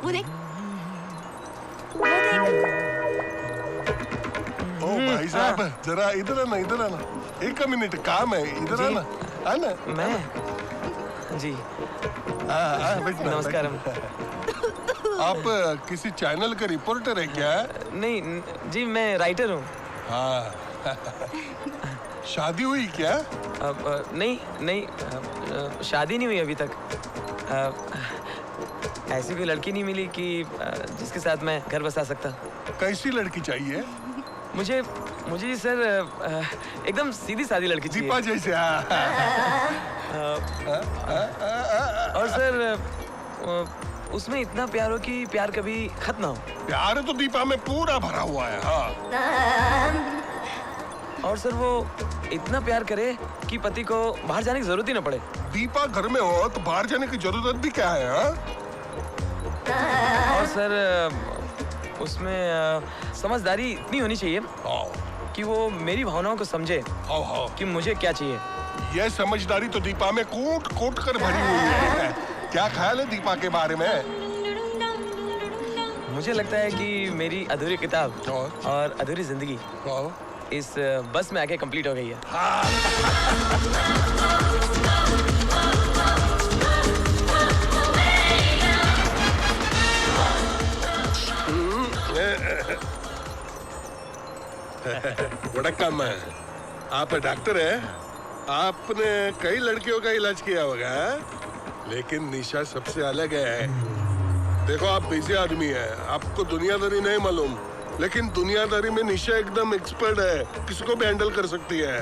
वो देख। ओ भाई साहब, जरा इधर आना, इधर आना। एक मिनट, काम है, इधर आना। आना। मैं जी बैठना। नमस्कार। आप किसी चैनल का रिपोर्टर है क्या? नहीं जी, मैं राइटर हूँ। हाँ। शादी हुई क्या? नहीं, शादी नहीं हुई अभी तक। ऐसी कोई लड़की नहीं मिली कि जिसके साथ मैं घर बसा सकता। कैसी लड़की चाहिए? मुझे जी सर एकदम सीधी सादी लड़की चाहिए। दीपा जैसे। और सर उसमें इतना प्यार हो कि प्यार कभी खत्म ना हो। प्यार तो दीपा में पूरा भरा हुआ है। हाँ। और सर वो इतना प्यार करे कि पति को बाहर जाने की जरूरत ही ना पड़े। दीपा घर में हो तो बाहर जाने की जरूरत भी क्या है? हाँ? और सर उसमें समझदारी इतनी होनी चाहिए कि वो मेरी भावनाओं को समझे कि मुझे क्या चाहिए। यह समझदारी तो दीपा में कूट कूट कर भरी हुई है। क्या ख्याल है दीपा के बारे में? मुझे लगता है कि मेरी अधूरी किताब और अधूरी जिंदगी इस बस में आके कंप्लीट हो गई है। वड़क्कम, आप डॉक्टर है? आपने कई लड़कियों का इलाज किया होगा, लेकिन निशा सबसे अलग है। देखो, आप बिजी आदमी है, आपको दुनियादारी नहीं मालूम, लेकिन दुनियादारी में निशा एकदम एक्सपर्ट है, किसी को भी हैंडल कर सकती है।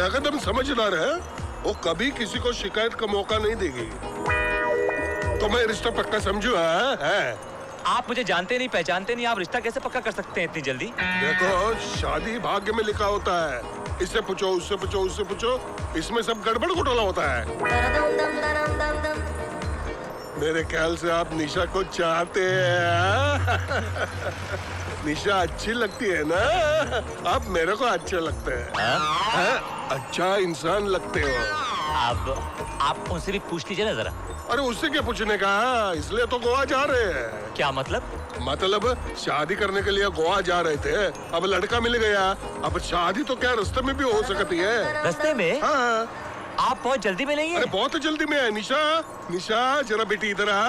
एकदम समझदार है, वो कभी किसी को शिकायत का मौका नहीं देगी। तो मैं रिश्ता पक्का समझू? है? आप मुझे जानते नहीं, पहचानते नहीं, आप रिश्ता कैसे पक्का कर सकते हैं इतनी जल्दी? देखो, शादी भाग्य में लिखा होता है। इससे पूछो, उससे पूछो, उससे पूछो, इसमें सब गड़बड़ घोटाला होता है। मेरे ख्याल से आप निशा को चाहते हैं। निशा अच्छी लगती है ना? आप मेरे को अच्छे लगते हैं। अच्छा इंसान लगते हो। आप उनसे भी पूछ लीजिए ना जरा। अरे उससे क्या पूछने का, इसलिए तो गोवा जा रहे हैं। क्या मतलब? मतलब शादी करने के लिए गोवा जा रहे थे, अब लड़का मिल गया, अब शादी तो क्या रास्ते में भी हो सकती है। रास्ते में? हाँ। आप बहुत जल्दी में नहीं है? अरे बहुत जल्दी में है। निशा, निशा जरा बेटी इधर आ।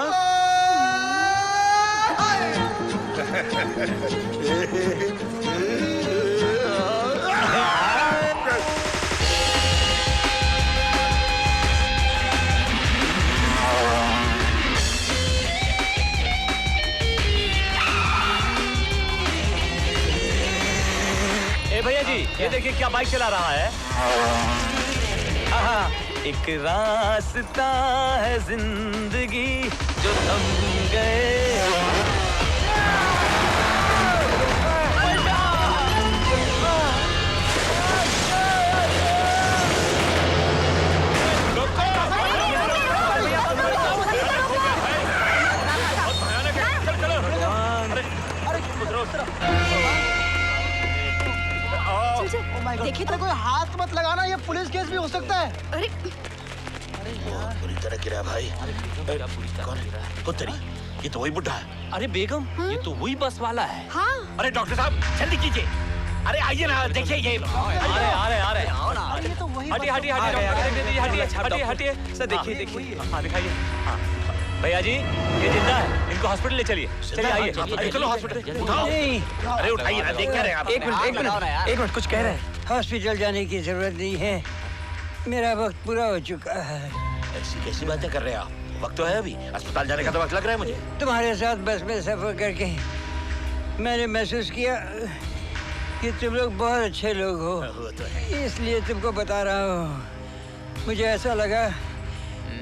भैया जी, ये देखिए क्या बाइक चला रहा है। एक रास्ता है जिंदगी जो थम गए। देखिए तो कोई हाथ मत लगाना, ये पुलिस केस भी हो सकता है। अरे पूरी तरह गिरा भाई। कौन है? पुत्री, ये तो वही बुढ़ा है। अरे बेगम, ये तो वही बस वाला है। हाँ। अरे डॉक्टर साहब जल्दी कीजिए। अरे आइए ना, देखिए ये। अरे ये तो वही। हटिए सर, देखिए। हाँ दिखाइए। भैया जी, ये जिंदा है, इनको हॉस्पिटल ले चलिए। चलिए आइए, चलो हॉस्पिटल उठाओ। अरे उठाइए ना, देख क्या रहे हैं आप? एक मिनट, कुछ कह रहे हैं। हॉस्पिटल जाने की जरूरत नहीं है, मेरा वक्त पूरा हो चुका है। ऐसी कैसी बातें कर रहे हैं आप? वक्त तो है अभी, अस्पताल जाने का तो वक्त लग रहा है मुझे। तुम्हारे साथ बस में सफर करके मैंने महसूस किया कि तुम लोग बहुत अच्छे लोग हो, इसलिए तुमको बता रहा हूँ। मुझे ऐसा लगा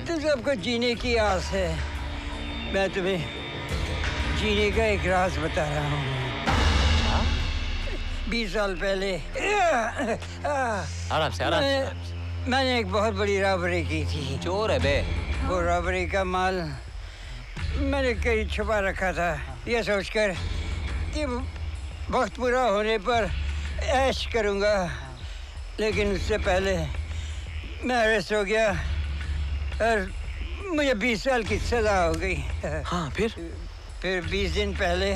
तुम सबको जीने की आस है, मैं तुम्हें जीने का एक राज बता रहा हूँ। 20 साल पहले आराम से मैंने एक बहुत बड़ी रॉबरी की थी। चोर है बे। वो रॉबरी का माल मैंने कहीं छुपा रखा था, ये सोचकर कि वक्त पूरा होने पर ऐश करूँगा, लेकिन उससे पहले मैं अरेस्ट हो गया और मुझे 20 साल की सजा हो गई। हाँ, फिर फिर 20 दिन पहले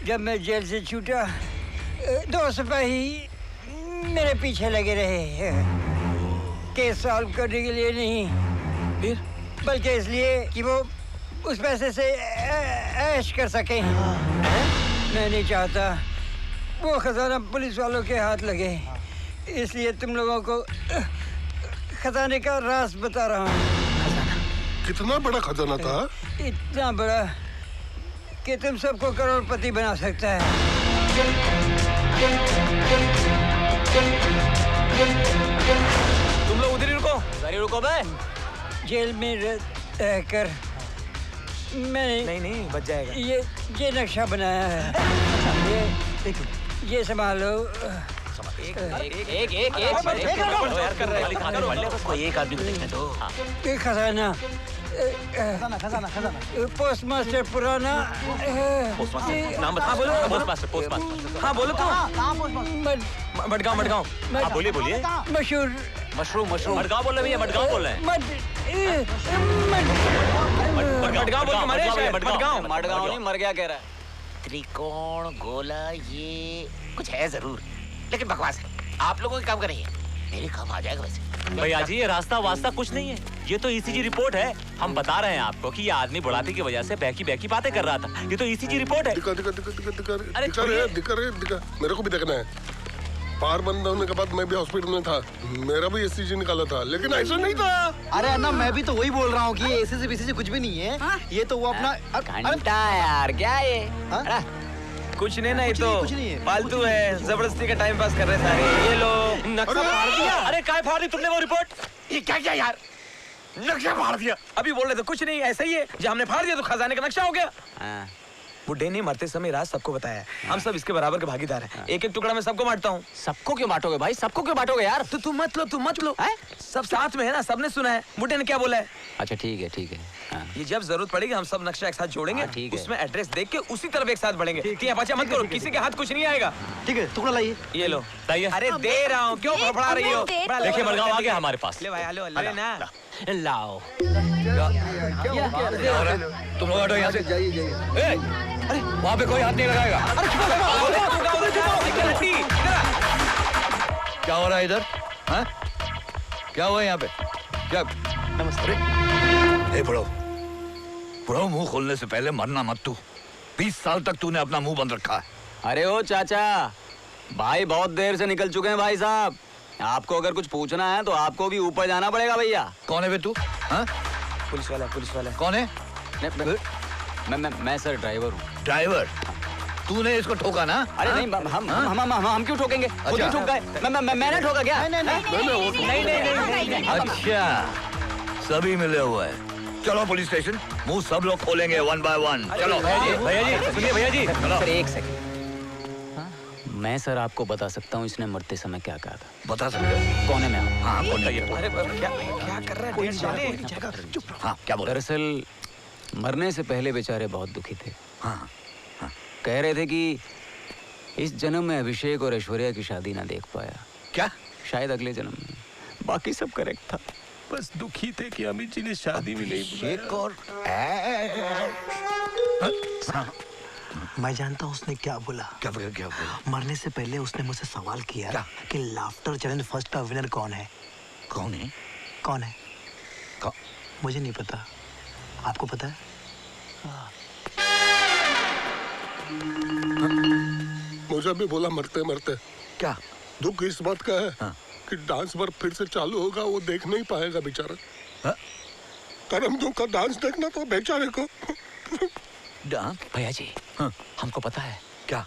जब मैं जेल से छूटा, 2 सिपाही मेरे पीछे लगे रहे। केस सॉल्व करने के लिए नहीं, फिर बल्कि इसलिए कि वो उस पैसे से ऐश कर सके। मैं नहीं चाहता वो खजाना पुलिस वालों के हाथ लगे, इसलिए तुम लोगों को खजाने का राज बता रहा हूँ। कितना बड़ा खजाना था? इतना बड़ा कि तुम सबको करोड़पति बना सकता है। तुम लोग उधर ही रुको। गाड़ी रुको बे। जेल में रहकर मैंने नहीं बच जाएगा। ये नक्शा बनाया है। ये संभालो। एक आदमी को देखने दो। ये खजाना पोस्टमास्टर पुराना नाम बता। बोलो पोस्टमास्टर। हाँ बोलो तो। मडगांव। हाँ बोलिए। मशहूर मशरूम मडगांव बोल रहे हैं। मडगांव बोल रहे हैं। मडगांव बोल के मारे शायद। मडगांव नहीं, मर गया कह रहा है। त्रिकोण गोला ये कुछ है जरूर, लेकिन बकवास है। आप लोगों के काम करेंगे, मेरे काम आ जाएगा वैसे। भैया जी ये रास्ता वास्ता कुछ नहीं है, ये तो ईसीजी रिपोर्ट है। हम बता रहे हैं आपको कि ये आदमी बुढ़ापे की वजह से बहकी बातें कर रहा था। ये तो ईसीजी रिपोर्ट है। दिखा मेरे को भी देखना है। पार बंद होने के बाद मैं भी हॉस्पिटल में था, मेरा भी एसीजी निकाला था, लेकिन ऐसा नहीं था। अरे अन्ना मैं भी तो वही बोल रहा हूँ कि ये एसीजी बीसीजी कुछ भी नहीं है। ये तो वो अपना घंटा यार क्या ये? कुछ नहीं ना, ये तो फालतू है, जबरदस्ती का टाइम पास कर रहे सारे। ये लो नक्शा फाड़ दिया। अरे काय फाड़ दी तुमने वो रिपोर्ट? ये क्या यार, नक्शा फाड़ दिया? अभी बोल रहे थे कुछ नहीं, ऐसा ही है। जब हमने फाड़ दिया तो खजाने का नक्शा हो गया। बुड्ढे ने मरते समय राज सबको बताया। हम सब इसके बराबर के भागीदार हैं। एक टुकड़ा मैं सबको बांटता हूँ। सबको क्यों बांटोगे भाई? सबको क्यों बांटोगे यार? तो तुम मत लो। सब साथ में है ना, सबने सुना है बुड्ढे ने क्या बोला है। अच्छा ठीक है। ये जब जरूरत पड़ेगी हम सब नक्शा एक साथ जोड़ेंगे। ठीक है। उसमें एड्रेस देख के उसी तरफ एक साथ बढ़ेंगे। ठीक है, बच्चा मत करो, किसी के हाथ कुछ नहीं आएगा। ठीक है, टुकड़ा लाइए। ये लो। अरे दे रहा हूँ, क्यों फड़फड़ा रही हो? देखिए मडगांव आ गया हमारे पास। ले भाई, हेलो ना लाओ। तुम लोग हटो यहाँ से। अरे वहाँ पे कोई हाथ नहीं लगाएगा। क्या हो रहा है इधर? हाँ? क्या हुआ यहाँ पे? क्या? नमस्ते। बुढ़ो मुंह खोलने से पहले मरना मत तू। 20 साल तक तूने अपना मुंह बंद रखा है। अरे ओ चाचा, भाई बहुत देर से निकल चुके हैं भाई साहब। आपको अगर कुछ पूछना है तो आपको भी ऊपर जाना पड़ेगा भैया। कौन है बे तू? हाँ? पुलिस वाला। कौन है? मैं सर ड्राइवर हूँ। ड्राइवर? तूने इसको ठोका ना? अरे हाँ? हम क्यों ठोकेंगे? खुद ही ठोक गए। मैंने ठोका क्या? नहीं। अच्छा, सभी मिले हुए हैं। चलो पुलिस स्टेशन, मुंह सब लोग खोलेंगे 1 by 1। चलो भैया जी सुनिए भैया जी। सर एक सेकंड। मैं सर आपको बता सकता हूँ इसने मरते समय क्या कहा था। बता सकते हो? कौन है मैं? हाँ कौन है? अरे क्या कर रहा है? हाँ क्या बोल? दरअसल मरने से पहले बेचारे बहुत दुखी थे। हाँ कह रहे थे कि इस जन्म में अभिषेक और ऐश्वर्या की शादी ना देख पाया, क्या? शायद अगले जन्म में। बाकी सब करेक्ट था। बस दुखी थे कि अमित जी ने शादी में नहीं बुलाया। और मैं जानता हूँ उसने क्या बोला। क्या बोला? मरने से पहले उसने मुझसे सवाल किया क्या? कि लाफ्टर चैलेंज फर्स्ट का विनर कौन है। कौन है? मुझे नहीं पता, आपको पता है? मुझे भी बोला मरते क्या? दुख इस बात का है हाँ। कि डांस बार फिर से चालू होगा, वो देख नहीं पाएगा बेचारा। हाँ? करमदों का डांस देखना तो बेचारे को। डांस? भैया जी हाँ। हमको पता है। क्या?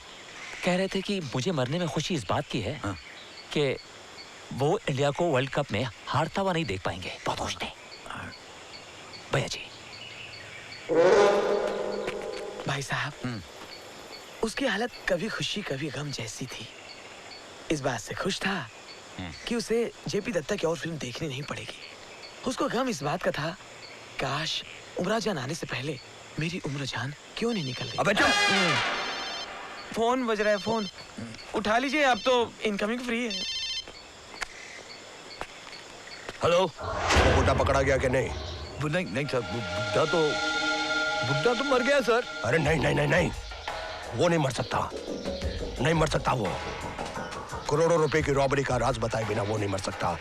कह रहे थे कि मुझे मरने में खुशी इस बात की है हाँ। कि वो इंडिया को वर्ल्ड कप में हारता हुआ नहीं देख पाएंगे। बहुत खुश थे भैया जी। भाई साहब, उसकी हालत कभी खुशी कभी गम जैसी थी। इस बात से खुश था कि उसे जेपी दत्ता की और फिल्म देखनी नहीं पड़ेगी। उसको गम इस बात का था, काश उमरा जान आने से पहले मेरी उम्र जान क्यों नहीं निकल गई। अबे चुप! फोन बज रहा है, फोन उठा लीजिए, आप तो इनकमिंग फ्री है। हेलो, बुड्ढा पकड़ा गया कि नहीं? नहीं सर, बुड्ढा तो बुड्ढा तो मर गया सर। अरे नहीं नहीं नहीं नहीं, वो नहीं मर सकता, नहीं मर सकता वो। करोड़ों रुपए की रॉबरी का राज बताए बिना वो नहीं मर सकता।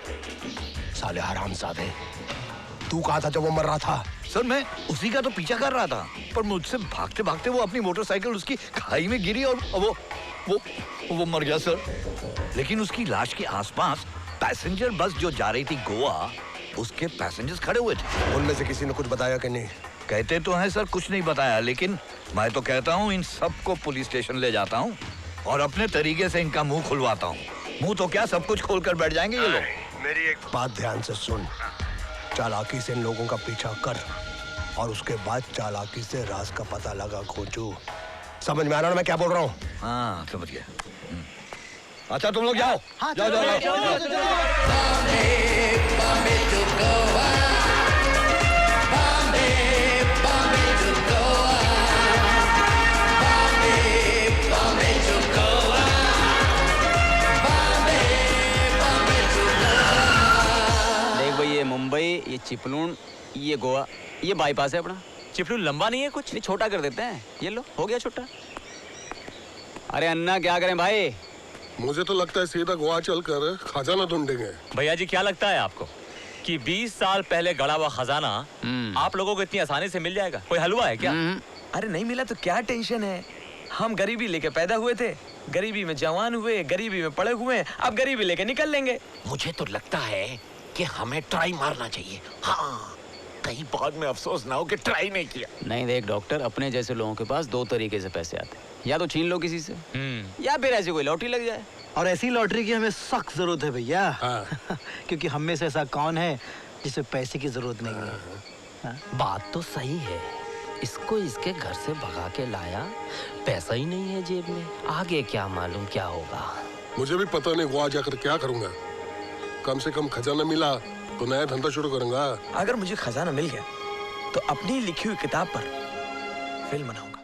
साले हरामजादे, तू कहा था जब वो मर रहा था? सर मैं उसी का तो पीछा कर रहा था, पर मुझसे भागते भागते वो अपनी मोटरसाइकिल उसकी खाई में गिरी और वो मर गया सर। लेकिन उसकी लाश के आसपास पैसेंजर बस जो जा रही थी गोवा, उसके पैसेंजर्स खड़े हुए थे। उनमें से किसी ने कुछ बताया कि नहीं? कहते तो हैं सर कुछ नहीं बताया, लेकिन मैं तो कहता हूँ इन सबको पुलिस स्टेशन ले जाता हूँ और अपने तरीके से इनका मुंह खुलवाता हूँ। मुंह तो क्या सब कुछ खोलकर बैठ जाएंगे ये लोग। मेरी एक बात ध्यान से सुन, चालाकी से इन लोगों का पीछा कर और उसके बाद चालाकी से राज का पता लगा खोजू। समझ में आ रहा है मैं क्या बोल रहा हूँ? हाँ समझ गया। अच्छा तुम लोग जाओ। हाँ, जाओ, चलो, जाओ, चलो, जाओ, चलो, जाओ। देख भाई, ये मुंबई, ये चिपलून, ये गोवा, ये बाईपास है अपना। चिपलू लंबा नहीं है कुछ? नहीं, छोटा कर देते हैं। ये लो, हो गया छोटा। अरे अन्ना क्या करें भाई? मुझे तो लगता है सीधा गोवा चलकर खजाना ढूंढेंगे। भैया जी क्या लगता है आपको कि 20 साल पहले गड़ा हुआ खजाना आप लोगों को इतनी आसानी से मिल जाएगा? कोई हलवा है क्या? अरे नहीं मिला तो क्या टेंशन है? हम गरीबी लेके पैदा हुए थे, गरीबी में जवान हुए, गरीबी में पड़े हुए हैं, अब गरीबी लेके निकल लेंगे। मुझे तो लगता है कि हमें ट्राई मारना चाहिए। हाँ, कहीं बाद में अफसोस ना हो कि ट्राई नहीं किया। नहीं देख डॉक्टर, अपने जैसे लोगों के पास दो तरीके से पैसे आते हैं, या तो छीन लो किसी से, या फिर ऐसी कोई लॉटरी लग जाए। और ऐसी लॉटरी की हमें सख्त जरूरत है भैया। हाँ। क्योंकि हम में से ऐसा कौन है जिसे पैसे की जरूरत नहीं है? हाँ? बात तो सही है, इसको इसके घर से भगा के लाया, पैसा ही नहीं है जेब में, आगे क्या मालूम क्या होगा। मुझे भी पता नहीं गोवा जाकर क्या करूंगा। कम से कम खजाना मिला तो नया धंधा शुरू करूंगा। अगर मुझे खजाना मिल गया तो अपनी लिखी हुई किताब पर फिल्म बनाऊंगा।